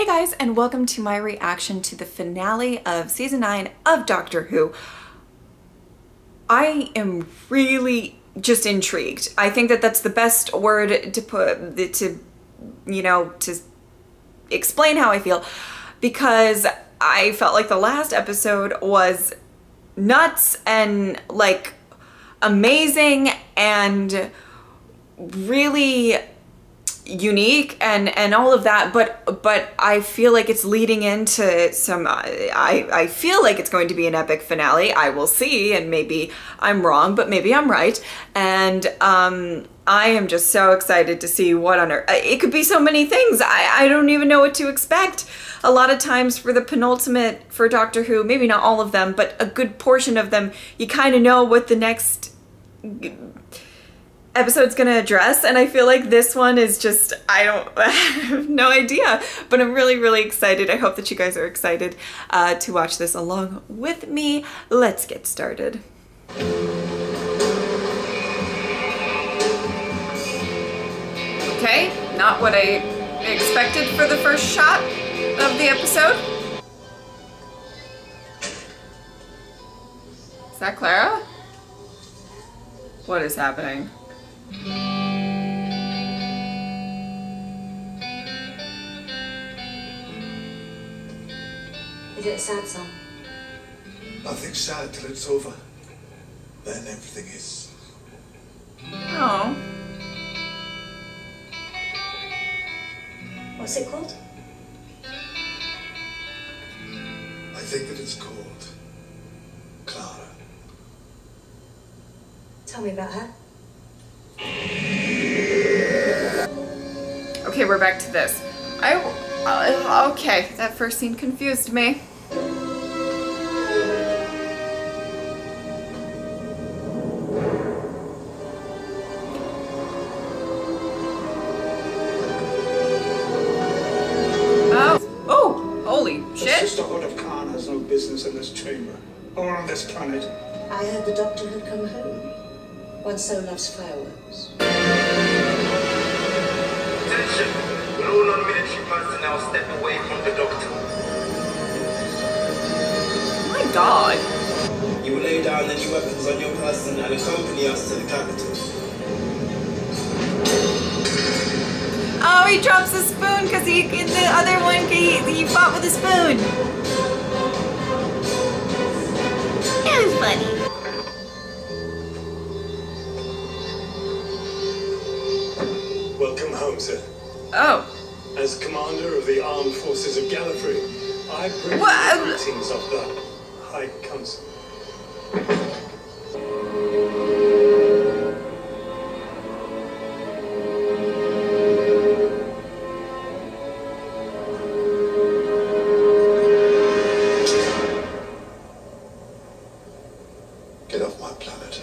Hey guys, and welcome to my reaction to the finale of season 9 of Doctor Who. I am really just intrigued. I think that that's the best word to put, to explain how I feel, because I felt like the last episode was nuts and like amazing and really unique and all of that, but I feel like it's leading into some I feel like it's going to be an epic finale. I will see, and maybe I'm wrong, but maybe I'm right. And I am just so excited to see what on earth it could be. So many things. I don't even know what to expect. A lot of times for the penultimate for Doctor Who, maybe not all of them, but a good portion of them, you kind of know what the next episode's gonna address, and I feel like this one is just, I have no idea, but I'm really excited. I hope that you guys are excited to watch this along with me. Let's get started. Okay, not what I expected for the first shot of the episode. Is that Clara? What is happening? Is it a sad song? Nothing's sad till it's over. Then everything is. Oh. What's it called? I think that it's called Clara. Tell me about her. Okay, we're back to this. Okay, that first scene confused me. Oh, holy shit. The Sisterhood of Khan has no business in this chamber or on this planet. I heard the Doctor had come home. One so loves fireworks. Attention! Will all non-military personnel step away from the Doctor? Oh my god. You will lay down any weapons on your person and accompany us to the capital. Oh, he drops a spoon because the other one, he fought with a spoon. That was funny. Welcome home, sir. Oh. As commander of the armed forces of Gallifrey, I bring What? the greetings of the High Council. Get off my planet.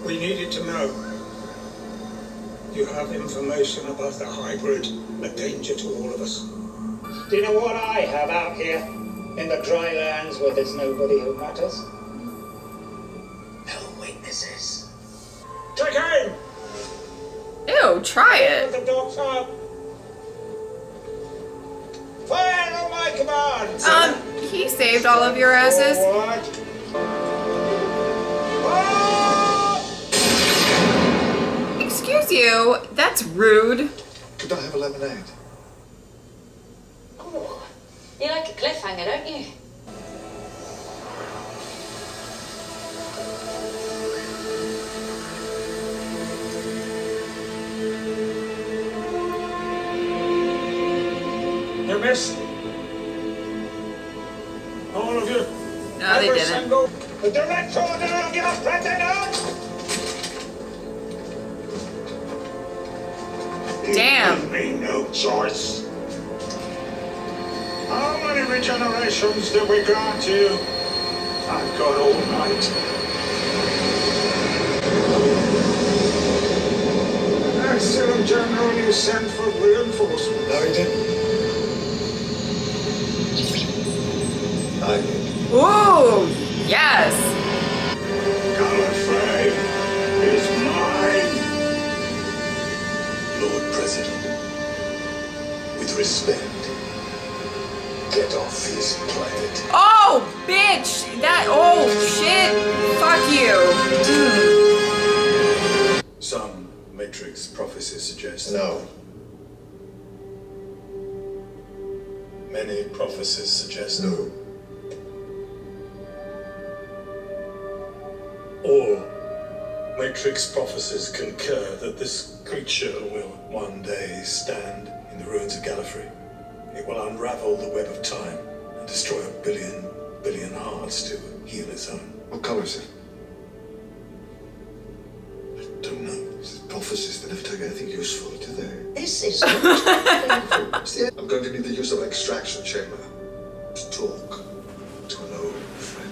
We needed to know. You have information about the hybrid, a danger to all of us. Do you know what I have out here in the dry lands where there's nobody who matters? No witnesses. Take aim! Ew, try it. The Doctor. Fire on my command! He saved all of your asses. Forward. Excuse you, that's rude. Could I have a lemonade? Oh, you like a cliffhanger, don't you? You missed. All of you. No, they Every didn't. single the direct order of your president! Damn. You give me no choice. How many regenerations did we grant you? I've got all night. Excellent General, you sent for reinforcements. No, he didn't. I did. Ooh, yes. Gallifrey is mine. Lord President. with respect. Get off his planet. Oh, bitch! Oh, shit! Fuck you! Some Matrix prophecies suggest... No. Many prophecies suggest... No. All Matrix prophecies concur that this creature will one day stand in the ruins of Gallifrey. It will unravel the web of time and destroy a billion hearts to heal its own. What colour is it? I don't know. Prophecies, they never tell you anything useful, do they? This is not painful. See, I'm going to need the use of an extraction chamber to talk to an old friend.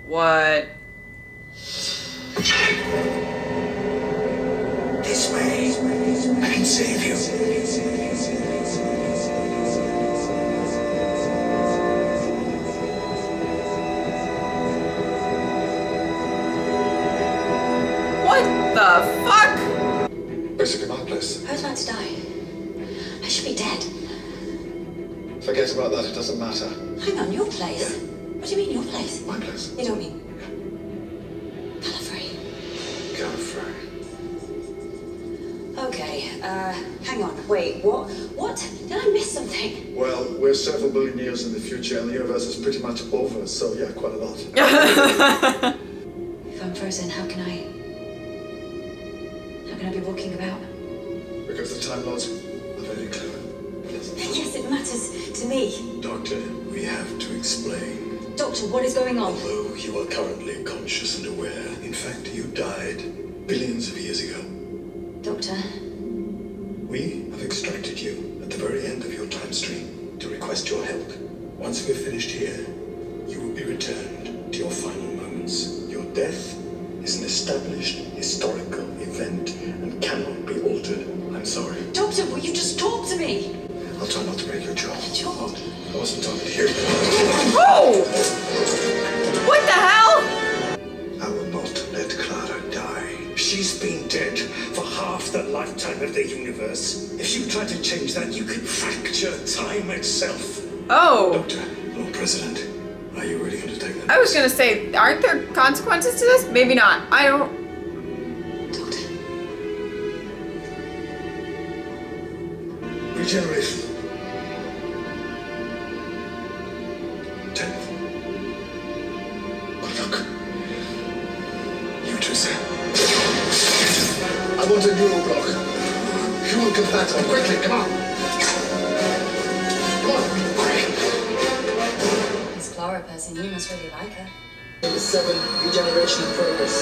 What? This way, I can save you. What the fuck? Basically my place. I was about to die. I should be dead. Forget about that, it doesn't matter. Hang on, your place? What do you mean, your place? My place. You don't mean... Gallifrey. Gallifrey. Okay, hang on, wait, what? What? Did I miss something? Well, we're several billion years in the future and the universe is pretty much over, so yeah, quite a lot. If I'm frozen, how can I be walking about? Because the Time Lords are very clever. Yes, it matters to me. Doctor, we have to explain. Doctor, what is going on? Although you are currently conscious and aware, in fact, you died billions of years ago. Doctor? We have extracted you at the very end of your time stream to request your help. Once we're finished here, you will be returned to your final moments. Your death is an established historical event and cannot be altered. I'm sorry. Doctor, will you just talk to me? I'll try not to break your jaw. Jaw? I wasn't talking to you. Oh! What the hell? I will not let Clara die. She's been dead for half the lifetime of the universe. If you try to change that, you could fracture time itself. Oh. Doctor, Lord President, are you really going to take that? I was gonna say, aren't there consequences to this? Maybe not. I don't... Doctor? Regeneration. 10th. Good luck. You too, sir. I want a neuroblock. Human compatible. Quickly, come on. Come on, quick. This Clara person, you must really like her. Number 7, regeneration in progress.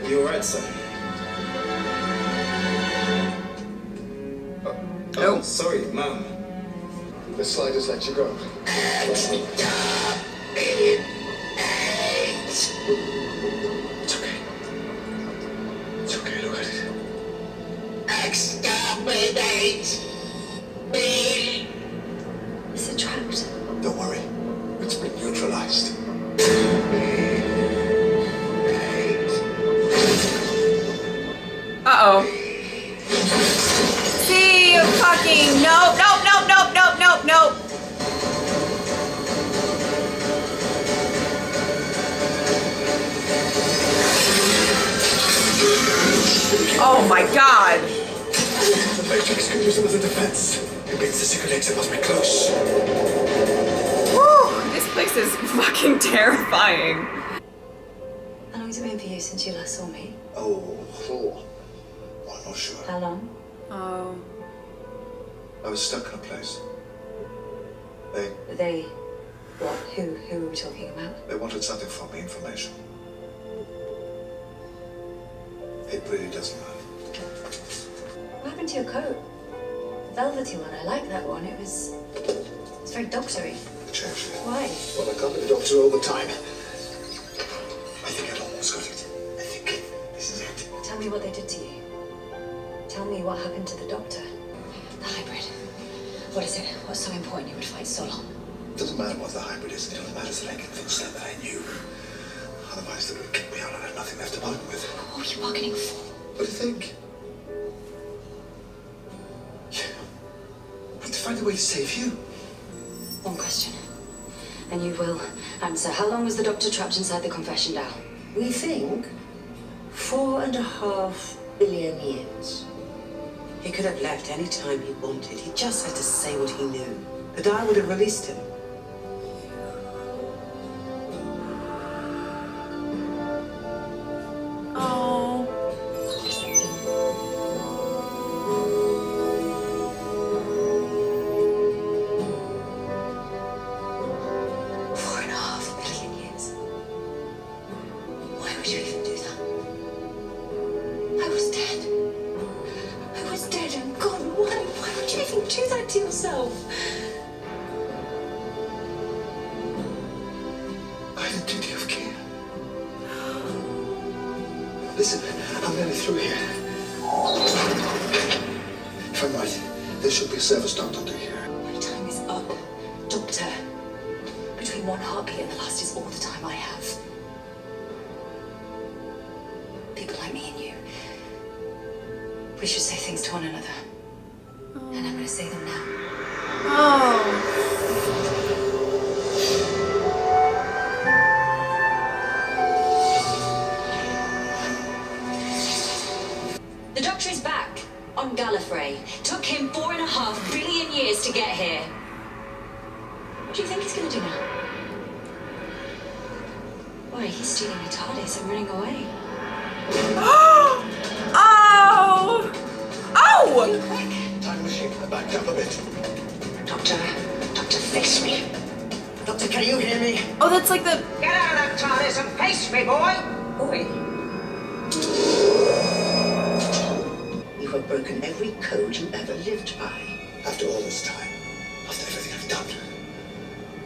Are you alright, son? Oh, sorry, Mum. The sliders let you go. It's okay. It's okay, look at it. Exterminate me! Is it trapped? Don't worry. It's been neutralized. Uh-oh. See, you fucking... Nope, nope, nope, nope, nope, nope, nope. Oh my god. The Matrix can use them as a defense. It means the secret exit must be close. Woo, this place is fucking terrifying. How long has it been for you since you last saw me? Oh, I'm not sure. How long? Oh. I was stuck in a place. They... What? Who are we talking about? They wanted something from me, information. It really doesn't matter. What happened to your coat? velvety one. I like that one. It's very doctory. Change. Why? Well, I come to the doctor all the time. I think I'd almost got it. I think this is it. Tell me what they did to you. Tell me what happened to the doctor. The hybrid. What is it? What's so important you would fight so long? It doesn't matter what the hybrid is. It only matters that I can fix that I knew. Otherwise, they would kick me out and I had nothing left to bargain with. What were you bargaining for? What do you think? Yeah. I have to find a way to save you. One question. And you will answer. How long was the doctor trapped inside the confession dell? We think 4.5 billion years. He could have left any time he wanted. He just had to say what he knew. The Dai would have released him. Oh. 4.5 billion years. Why would you even do that? I was dead. I was dead and gone. Why would you even do that to yourself? I had a duty of care. Listen, I'm nearly through here. If I'm right, there should be a service doctor here. My time is up, Doctor. Between one heartbeat and the last is all the time I have. People like me and you. We should say things to one another. And I'm going to say them now. Oh. The Doctor is back on Gallifrey. Took him 4.5 billion years to get here. What do you think he's going to do now? Why, he's stealing a TARDIS and running away. Oh! Oh! You quick. Time machine, I backed up a bit. Doctor, face me. Doctor, can you hear me? Oh, that's like the... Get out of that TARDIS and face me, boy! Boy. You have broken every code you ever lived by. After all this time, after everything I've done,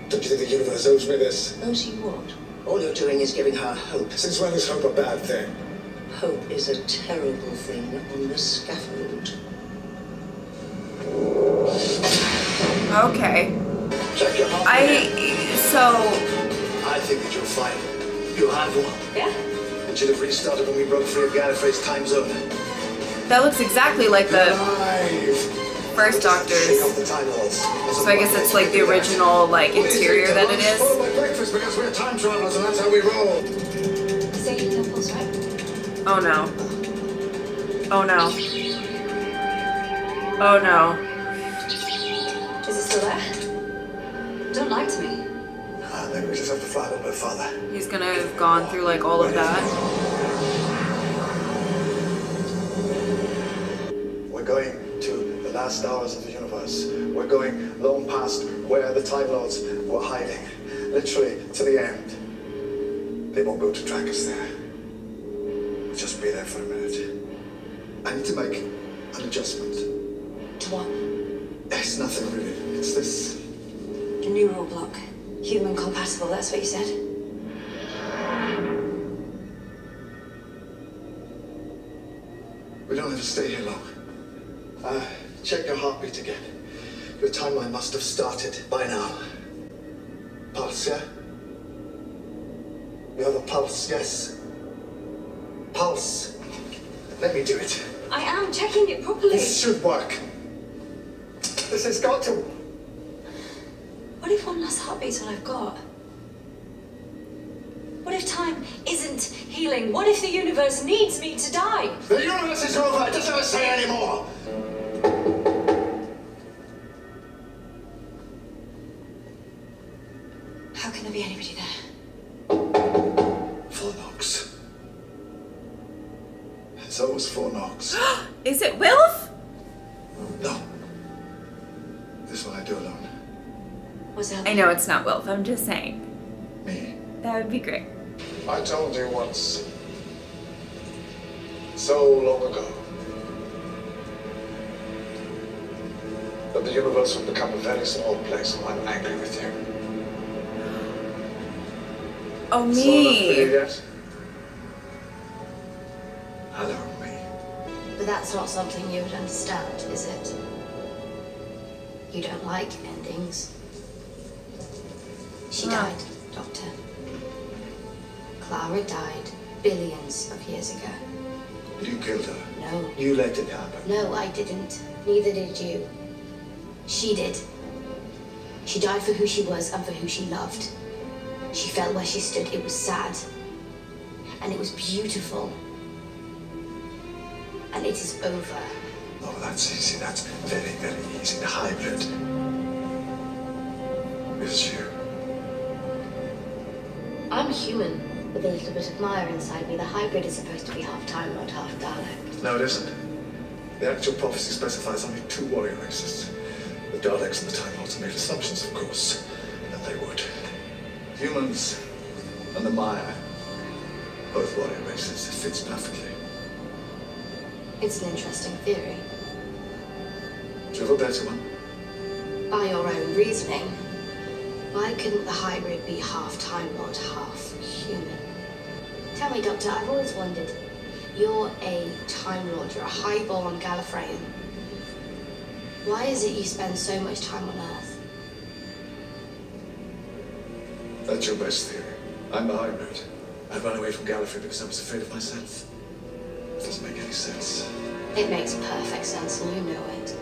don't you think the universe owes me this? Owes you what? All you're doing is giving her hope. Since when is hope a bad thing? Hope is a terrible thing on the scaffold. Okay. Check your heart. I think that you're fine. You have one. Yeah? It should have restarted when we broke free of Gallifrey's time zone. that looks exactly like the first Doctor's. So I guess it's like the original like interior that it is. Follow my breakfast because we're time travelers and that's how we roll. Satan temples, right? Oh no. Oh no. Oh no. Is it still there? Don't lie to me. Maybe we just have to fly a little bit farther. He's gonna have gone through like all of that. We're going to the last hours of the universe. We're going long past where the Time Lords were hiding. Literally to the end. They won't be able to track us there. We'll just be there for a minute. I need to make an adjustment. To what? It's nothing really. It's this. The new rule block. Human compatible, that's what you said? We don't have to stay here long. Check your heartbeat again. Your timeline must have started by now. Pulse, yeah? You have a pulse, yes? Pulse. Let me do it. I am checking it properly. This should work. This has got to. What if one last heartbeat's all I've got? What if time isn't healing? What if the universe needs me to die? The universe is over. It doesn't have to say anymore. How can there be anybody there? Fornox. It's always Fornox. Is it Wilf? No. This one I do alone. What's that? I know it's not Wilf, I'm just saying. Me. That would be great. I told you once. So long ago. That the universe will become a very small place, and I'm angry with you. Oh, Saw enough for you me. yet? Hello, me. But that's not something you would understand, is it? You don't like endings. She died, Doctor. Clara died billions of years ago. You killed her. No. You let it happen. No, I didn't. Neither did you. She did. She died for who she was and for who she loved. She fell where she stood. It was sad. And it was beautiful. And it is over. Oh, that's easy. That's very, very easy. The hybrid is you. I'm human with a little bit of Maya inside me. The hybrid is supposed to be half Time Lord, half Dalek. No, it isn't. The actual prophecy specifies only 2 warrior races. The Daleks and the Time Lords made assumptions, of course, that they would. Humans and the Maya, both warrior races. It fits perfectly. It's an interesting theory. Do you have a better one? By your own reasoning, why couldn't the hybrid be half Time Lord, half human? Tell me, Doctor, I've always wondered. You're a Time Lord, you're a highborn Gallifreyan. Why is it you spend so much time on Earth? That's your best theory. I'm the hybrid. I ran away from Gallifrey because I was afraid of myself. It doesn't make any sense. It makes perfect sense, and you know it.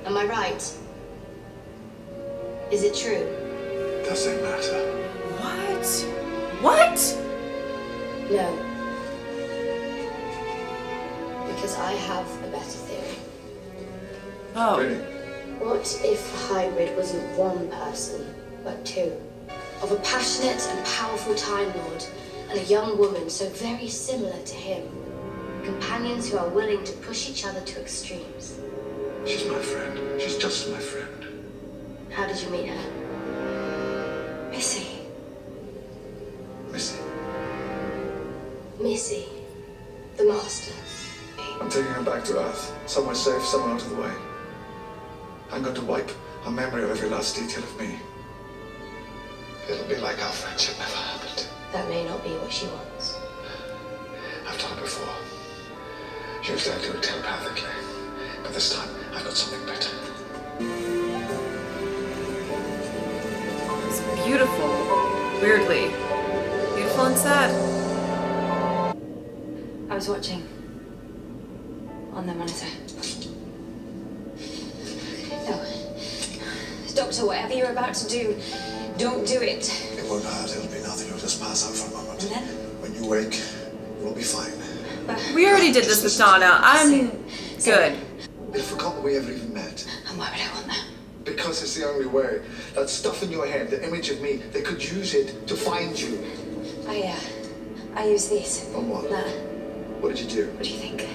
Am I right? Is it true? Does it matter? What? What? No. Because I have a better theory. Oh. Really? What if the hybrid wasn't one person, but 2? Of a passionate and powerful Time Lord, and a young woman so very similar to him. Companions who are willing to push each other to extremes. She's my friend. She's just my friend. How did you meet her? Missy. Missy. Missy. The Master. I'm taking her back to Earth. Somewhere safe, somewhere out of the way. I'm going to wipe her memory of every last detail of me. It'll be like our friendship never happened. That may not be what she wants. I've done it before. Usually I do it telepathically. But this time, I've got something better. It's beautiful. Weirdly. Beautiful and sad. I was watching. On the monitor. No. Doctor, whatever you're about to do, don't do it. It won't hurt. It'll be nothing. You'll just pass out for a moment. And then? When you wake, you'll be fine. But We already did this with Donna. I'm good. They've forgotten we ever even met. And why would I want that? Because it's the only way. That stuff in your head, the image of me, they could use it to find you. I use these. On what? That. What did you do? What do you think?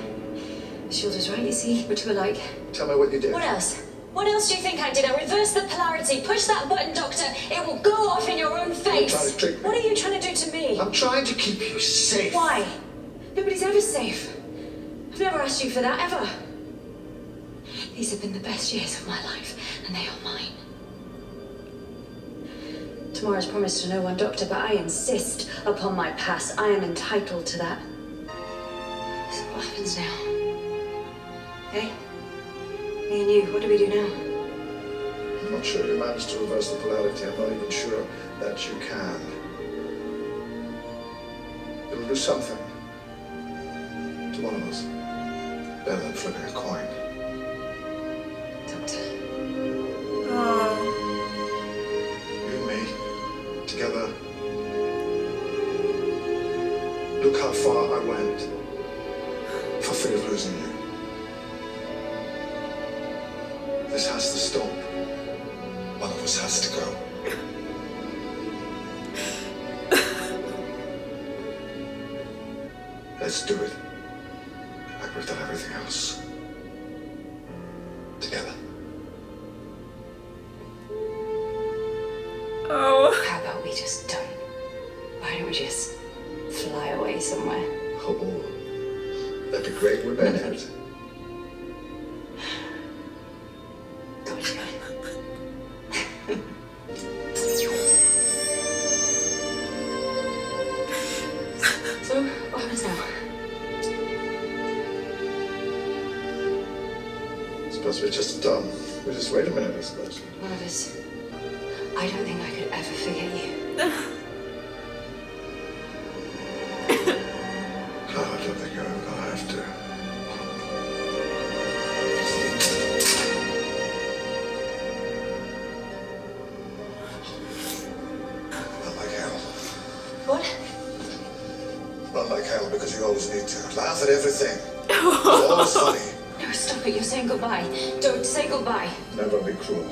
The shoulder's right, you see? We're 2 alike. Tell me what you did. What else? What else do you think I did? I reversed the polarity. Push that button, Doctor. It will go off in your own face. You're trying to trick me. What are you trying to do to me? I'm trying to keep you safe. Why? Nobody's ever safe. I've never asked you for that, ever. These have been the best years of my life, and they are mine. Tomorrow's promised to no one, Doctor, but I insist upon my pass. I am entitled to that. So what happens now? Hey? Me and you, what do we do now? I'm not sure you managed to reverse the polarity. I'm not even sure that you can. It'll do something. To one of us. Better than flipping a coin. Doctor. Oh. You and me, together. Look how far I went. For fear of losing you. This has to stop. One of us has to go. Let's do it. Like we've done everything else. Together. Oh. How about we just don't? Why don't we just fly away somewhere? Oh, that'd be great, wouldn't it? suppose we're just dumb. We just wait a minute, I suppose. Marvis, I don't think I could ever forget you. No, I don't think you're ever gonna have to. Not like hell. What? Not like hell, because you always need to laugh at everything. It's always funny. No, stop it. You're saying goodbye. Don't say goodbye. Never be cruel.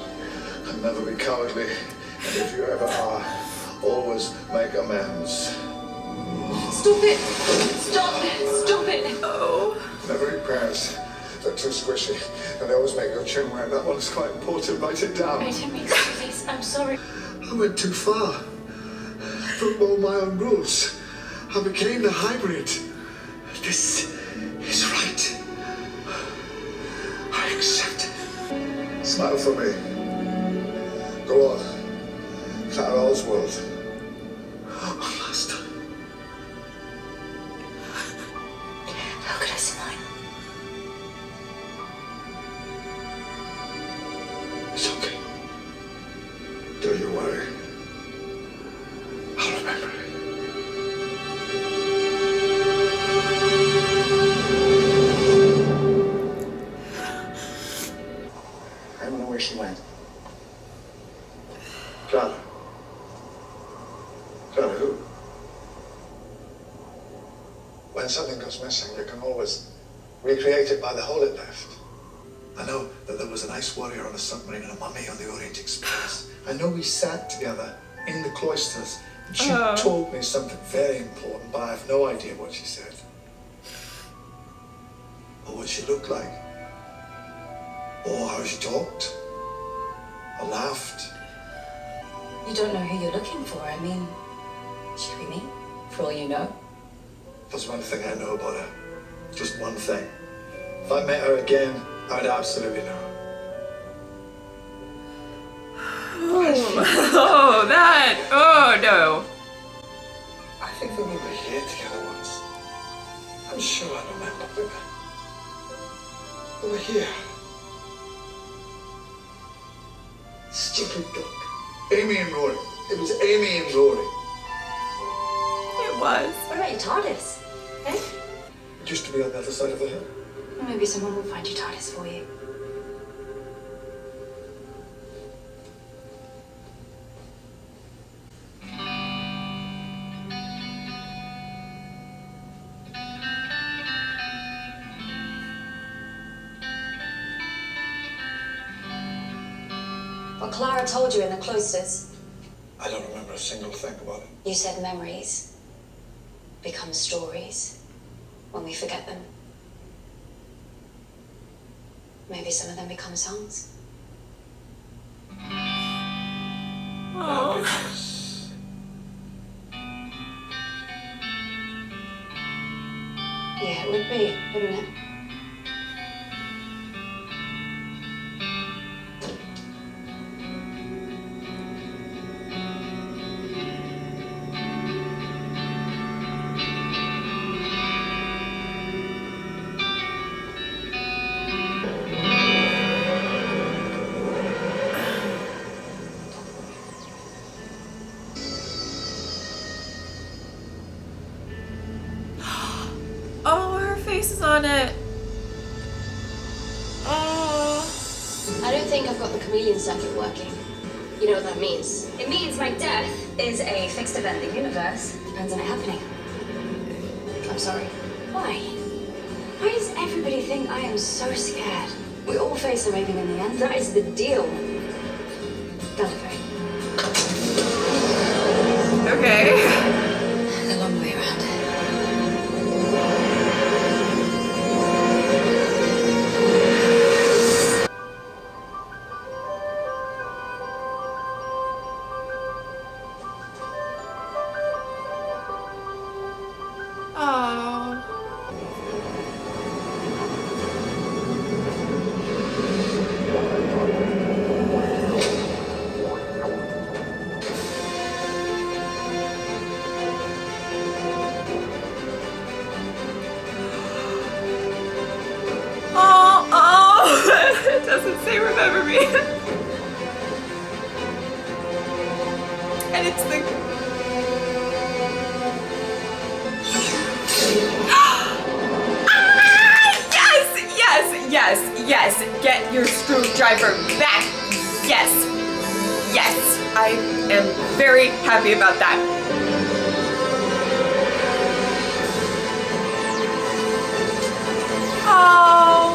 And never be cowardly. And if you ever are, always make amends. Stop it. Stop it. Stop it. Oh. Never eat pears. They're too squishy. And they always make your chin wet. That one's quite important. Write it down. I didn't mean to do this. I'm sorry. I went too far. I broke all my own rules. I became the hybrid. This is right. I accept it. Smile for me. Go on. Clara Oswald. One last time. How could I smile? It's okay. Don't you worry. I'll remember it. I don't know where she went. Clara. Clara who? When something goes missing, you can always recreate it by the hole it left. I know that there was an ice warrior on a submarine and a mummy on the Orient Express. I know we sat together in the cloisters and she told me something very important, but I have no idea what she said. Or what she looked like. Or how she talked. Or laughed. You don't know who you're looking for. I mean, she could be me, for all you know. There's one thing I know about her. Just one thing. If I met her again, I'd absolutely know. Oh, that. Oh, no. I think that we were here together once. I'm sure I remember. We were here. Stupid duck. Amy and Rory. It was Amy and Rory. It was. What about your TARDIS? Eh? It used to be on the other side of the hill. Well, maybe someone will find your TARDIS for you. What Clara told you in the cloisters. I don't remember a single thing about it. You said memories become stories when we forget them. Maybe some of them become songs. Oh. Yeah, it would be, wouldn't it? Oh, her face is on it. Oh. I don't think I've got the chameleon circuit working. You know what that means? It means my death is a fixed event in the universe. Depends on it happening. I'm sorry. Why? Why does everybody think I am so scared? We all face a raven in the end. That is the deal. Gallifrey. Okay. The long way around. Oh. your screwdriver back. Yes. Yes. I am very happy about that. Oh.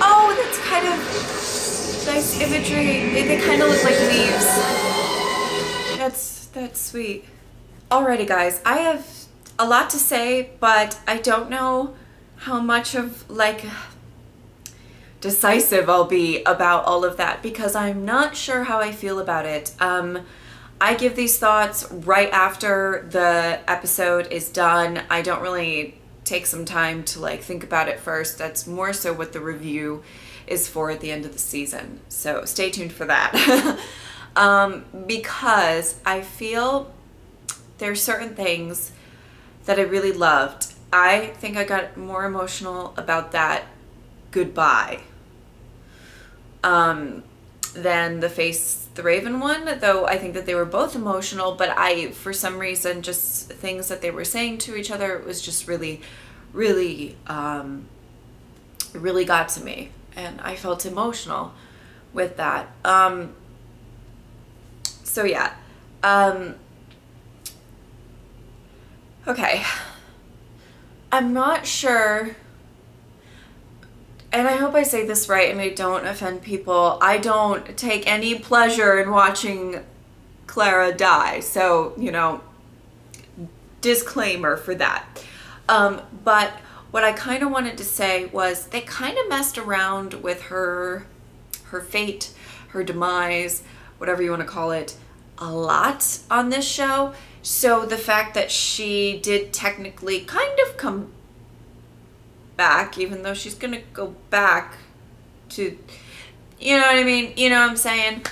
Oh, that's kind of nice imagery. They kind of look like leaves. That's sweet. Alrighty guys, I have a lot to say, but I don't know how much of like decisive I'll be about all of that because I'm not sure how I feel about it. I give these thoughts right after the episode is done. I don't really take some time to like think about it first. That's more so what the review is for at the end of the season. So stay tuned for that. Because I feel there's certain things that I really loved. I think I got more emotional about that goodbye than the Face the Raven one, though I think that they were both emotional, but for some reason, just things that they were saying to each other, it was just really, really, really got to me, and I felt emotional with that. So yeah, okay, I'm not sure, and I hope I say this right and I don't offend people, I don't take any pleasure in watching Clara die, so, you know, disclaimer for that. But what I kind of wanted to say was they kind of messed around with her fate, her demise, whatever you want to call it, a lot on this show. So the fact that she did technically kind of come back, even though she's gonna go back to, you know what I mean? You know what I'm saying?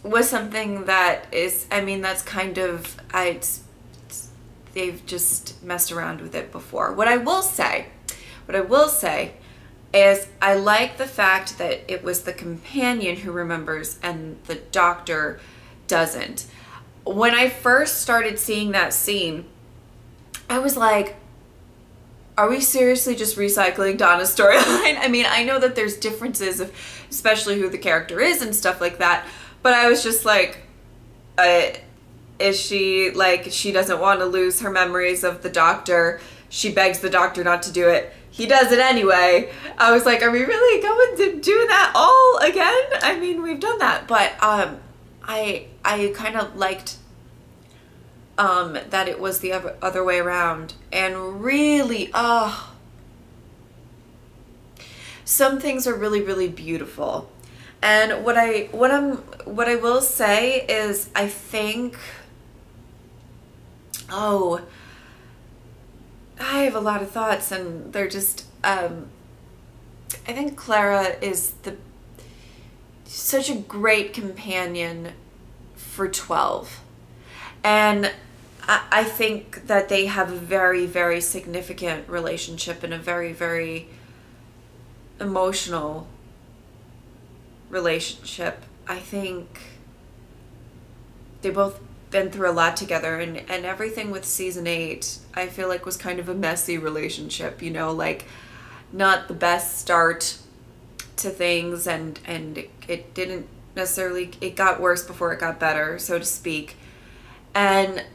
Was something that is, I mean, that's kind of, they've just messed around with it before. What I will say is I like the fact that it was the companion who remembers and the doctor doesn't. When I first started seeing that scene, I was like, are we seriously just recycling Donna's storyline? I mean, I know that there's differences of especially who the character is and stuff like that, but I was just like, is she like, she doesn't want to lose her memories of the doctor. She begs the doctor not to do it. He does it anyway. I was like, are we really going to do that all again? I mean, we've done that, but I kind of liked that it was the other way around, and really, some things are really, really beautiful. And what I will say is, I think, I have a lot of thoughts, and they're just, I think Clara is such a great companion for 12. And I think that they have a very, very significant relationship and a very, very emotional relationship. I think they both been through a lot together, and everything with season 8 I feel like was kind of a messy relationship, you know, like not the best start to things, and it didn't necessarily, it got worse before it got better, so to speak. And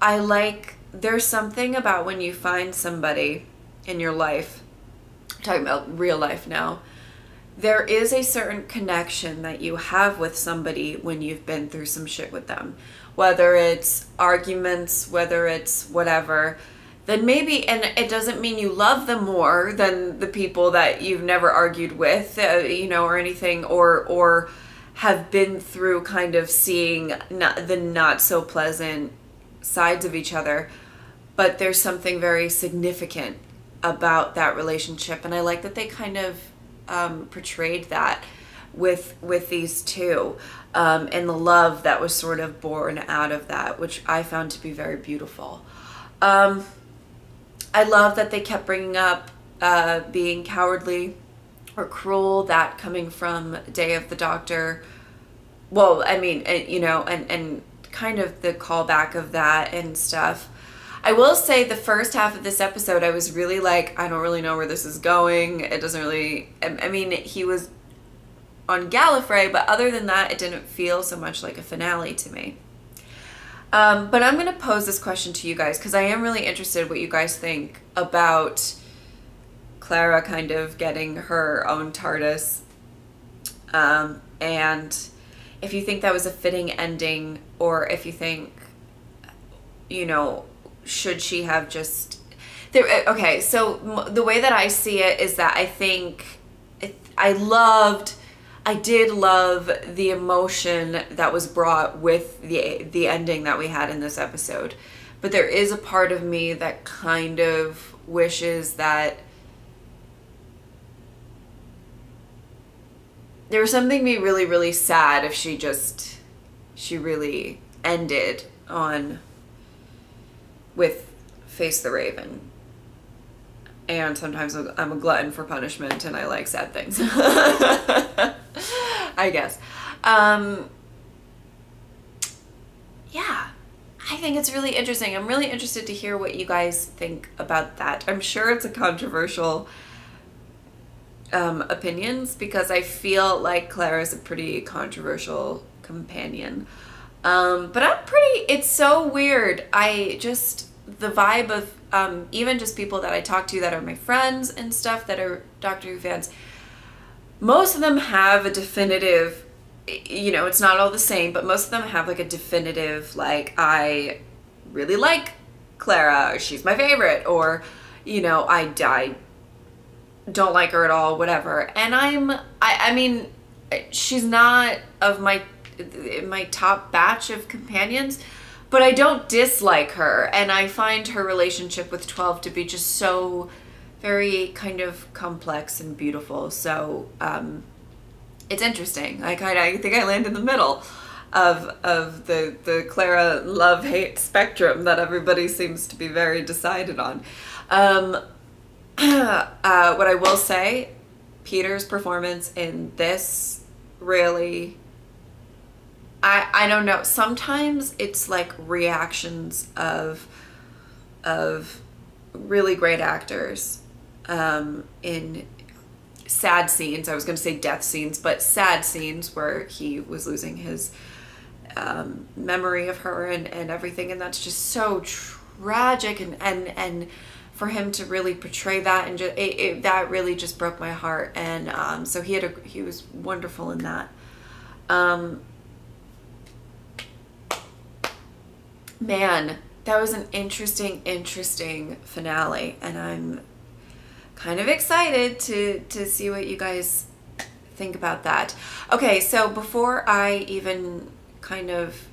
I like, there's something about when you find somebody in your life, I'm talking about real life now, there is a certain connection that you have with somebody when you've been through some shit with them, whether it's arguments, whether it's whatever, then maybe, and it doesn't mean you love them more than the people that you've never argued with, you know, or anything, or have been through kind of seeing the not so pleasant sides of each other, but there's something very significant about that relationship, and I like that they kind of portrayed that with these two, and the love that was sort of born out of that, which I found to be very beautiful. I love that they kept bringing up being cowardly or cruel, that coming from Day of the Doctor. Well, I mean, you know, and kind of the callback of that and stuff. I will say the first half of this episode, I was really like, I don't really know where this is going. It doesn't really, I mean, he was on Gallifrey, but other than that, it didn't feel so much like a finale to me. But I'm going to pose this question to you guys because I am really interested what you guys think about Clara kind of getting her own TARDIS. And if you think that was a fitting ending, or if you think, you know, should she have just... Okay, so the way that I see it is that I think I did love the emotion that was brought with the ending that we had in this episode. But there is a part of me that kind of wishes that there was something be really, really sad if she really ended on with Face the Raven. And sometimes I'm a glutton for punishment and I like sad things. I guess. Yeah, I think it's really interesting. I'm really interested to hear what you guys think about that. I'm sure it's a controversial opinions because I feel like Clara's a pretty controversial companion. But it's so weird. The vibe of even just people that I talk to that are my friends and stuff that are Doctor Who fans, most of them have a definitive, you know, it's not all the same, but most of them have like a definitive, like, I really like Clara, or she's my favorite, or, you know, I don't like her at all, whatever. And I mean, she's not of my top batch of companions, but I don't dislike her, and I find her relationship with 12 to be just so very kind of complex and beautiful. So it's interesting. I think I land in the middle of the Clara love-hate spectrum that everybody seems to be very decided on. What I will say, Peter's performance in this really, I don't know, sometimes it's like reactions of really great actors in sad scenes. I was going to say death scenes, but sad scenes where he was losing his memory of her and everything, and that's just so tragic, and for him to really portray that, and just, that really just broke my heart. And so he was wonderful in that. Man, that was an interesting finale, and I'm kind of excited to see what you guys think about that. Okay, so before I even kind of,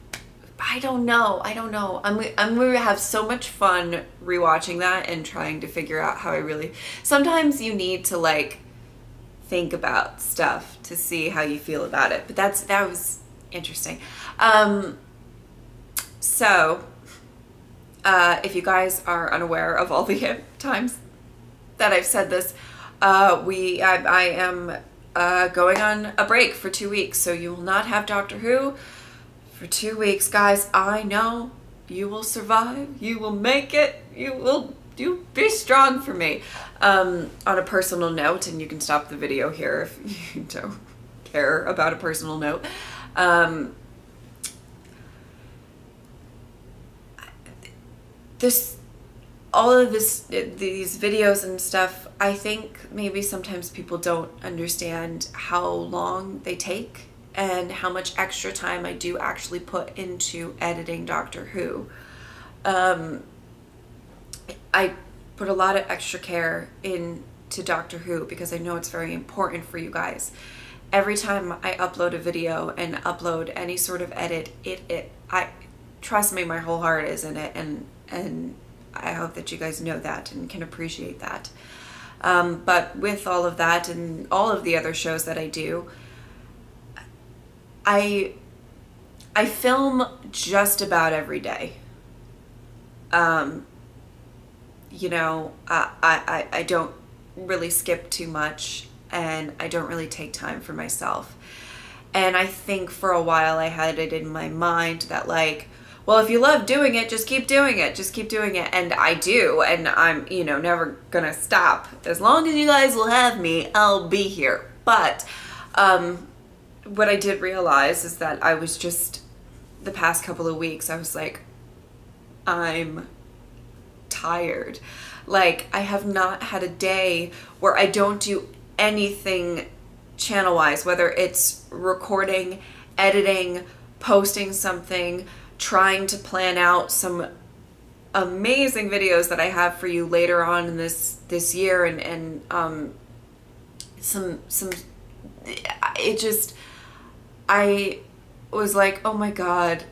I don't know. I'm gonna have so much fun rewatching that and trying to figure out how I really, sometimes you need to like think about stuff to see how you feel about it, but that was interesting. So, if you guys are unaware of all the times that I've said this, I am going on a break for 2 weeks, so you will not have Doctor Who for 2 weeks, guys. I know you will survive. You will make it. You be strong for me. On a personal note, and you can stop the video here if you don't care about a personal note. All of these videos and stuff, I think maybe sometimes people don't understand how long they take and how much extra time I do actually put into editing Doctor Who. I put a lot of extra care into Doctor Who because I know it's very important for you guys. Every time I upload a video and upload any sort of edit, trust me, my whole heart is in it, and I hope that you guys know that and can appreciate that. But with all of that and all of the other shows that I do, I film just about every day. You know, I don't really skip too much, and I don't really take time for myself. And I think for a while I had it in my mind that, like, well, if you love doing it, just keep doing it. Just keep doing it. And I do. And I'm, you know, never gonna stop. As long as you guys will have me, I'll be here. But what I did realize is that I was just, the past couple of weeks, I was like, I'm tired. Like, I have not had a day where I don't do anything channel-wise, whether it's recording, editing, posting something, trying to plan out some amazing videos that I have for you later on in this year, and it just, I was like, oh my God,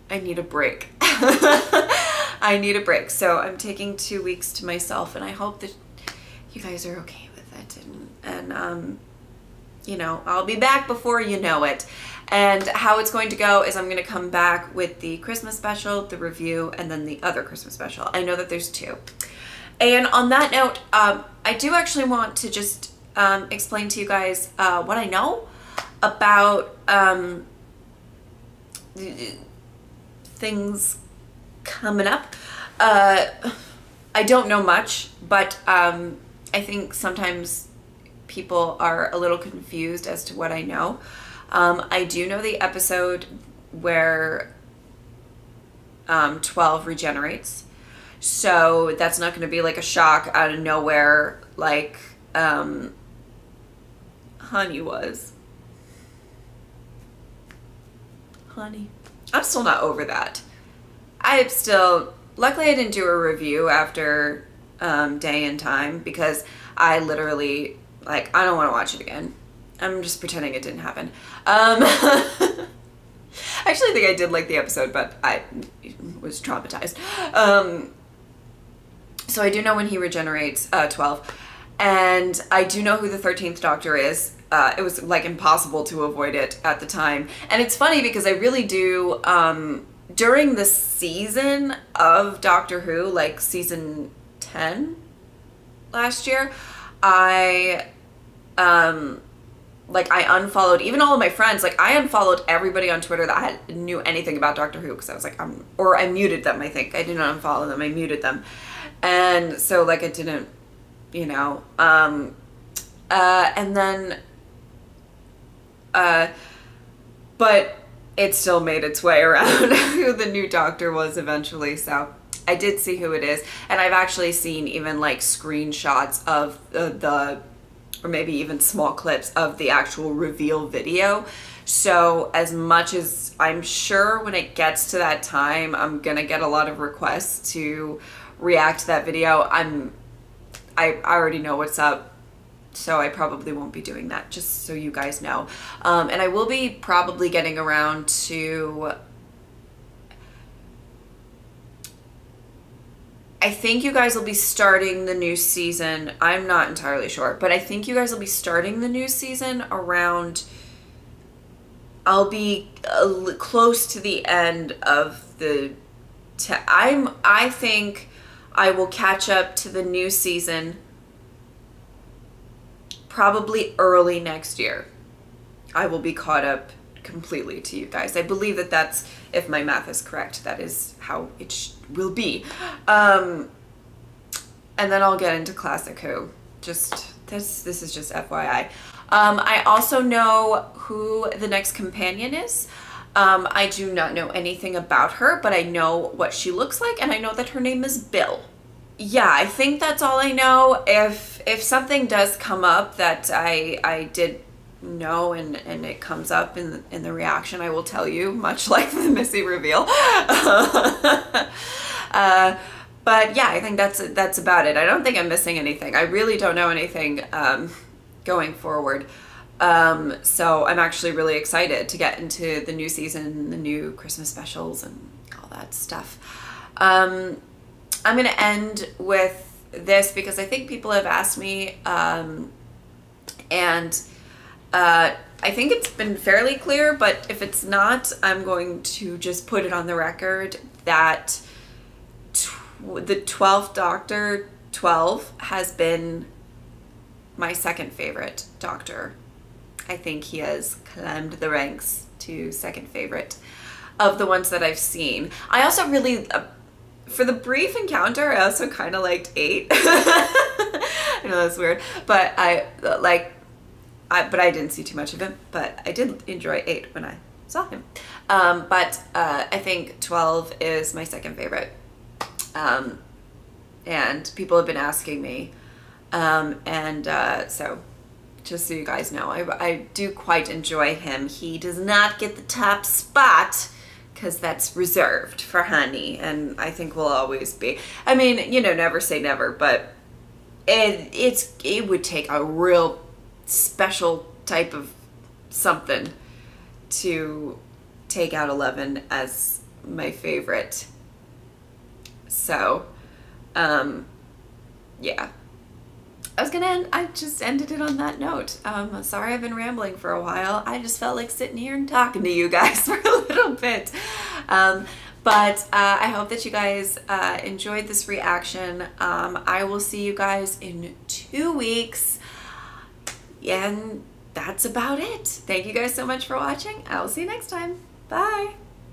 I need a break. I need a break. So I'm taking 2 weeks to myself, and I hope that you guys are okay with it. And you know, I'll be back before you know it. And how it's going to go is I'm going to come back with the Christmas special, the review, and then the other Christmas special. I know that there's 2. And on that note, I do actually want to just explain to you guys what I know about things coming up. I don't know much, but I think sometimes people are a little confused as to what I know. I do know the episode where 12 regenerates, so that's not going to be like a shock out of nowhere like Honey was. Honey. I'm still not over that. I'm still, luckily I didn't do a review after Day and Time, because I literally, like, I don't want to watch it again. I'm just pretending it didn't happen. I actually think I did like the episode, but I was traumatized. So I do know when he regenerates 12, and I do know who the 13th Doctor is. It was like impossible to avoid it at the time. And it's funny because I really do, during the season of Doctor Who, like season 10 last year, I unfollowed even all of my friends. Like, I unfollowed everybody on Twitter that knew anything about Doctor Who, because I was like, or I muted them, I think. I did not unfollow them, I muted them. And so, like, I didn't, you know, and then, but it still made its way around who the new Doctor was eventually, so I did see who it is. And I've actually seen even, like, screenshots of or maybe even small clips of the actual reveal video. So as much as I'm sure when it gets to that time, I'm gonna get a lot of requests to react to that video, I already know what's up, so I probably won't be doing that, just so you guys know. And I will be probably getting around to, I think you guys will be starting the new season. I'm not entirely sure, but I think you guys will be starting the new season around, I'll be close to the end of the, I think I will catch up to the new season probably early next year. I will be caught up completely to you guys. I believe that that's, if my math is correct, that is how it will be. And then I'll get into Classic Who. Just, this is just FYI. I also know who the next companion is. I do not know anything about her, but I know what she looks like, and I know that her name is Bill. Yeah, I think that's all I know. If something does come up that I did know and it comes up in the reaction, I will tell you, much like the Missy reveal. But yeah, I think that's about it. I don't think I'm missing anything. I really don't know anything going forward. So I'm actually really excited to get into the new season, the new Christmas specials, and all that stuff. I'm gonna end with this because I think people have asked me, and I think it's been fairly clear, but if it's not, I'm going to just put it on the record that the 12th Doctor, 12, has been my second favorite Doctor. I think he has climbed the ranks to second favorite. of the ones that I've seen. I also really, for the brief encounter, I also kind of liked 8. I know that's weird, but but I didn't see too much of him, but I did enjoy 8 when I saw him. But I think 12 is my second favorite. And people have been asking me. So just so you guys know, I do quite enjoy him. He does not get the top spot because that's reserved for Honey, and I think will always be. I mean, you know, never say never, but it would take a real special type of something to take out 11 as my favorite. So, yeah. I just ended it on that note. Sorry I've been rambling for a while. I just felt like sitting here and talking to you guys for a little bit. But I hope that you guys enjoyed this reaction. I will see you guys in 2 weeks. And that's about it. Thank you guys so much for watching. I will see you next time. Bye.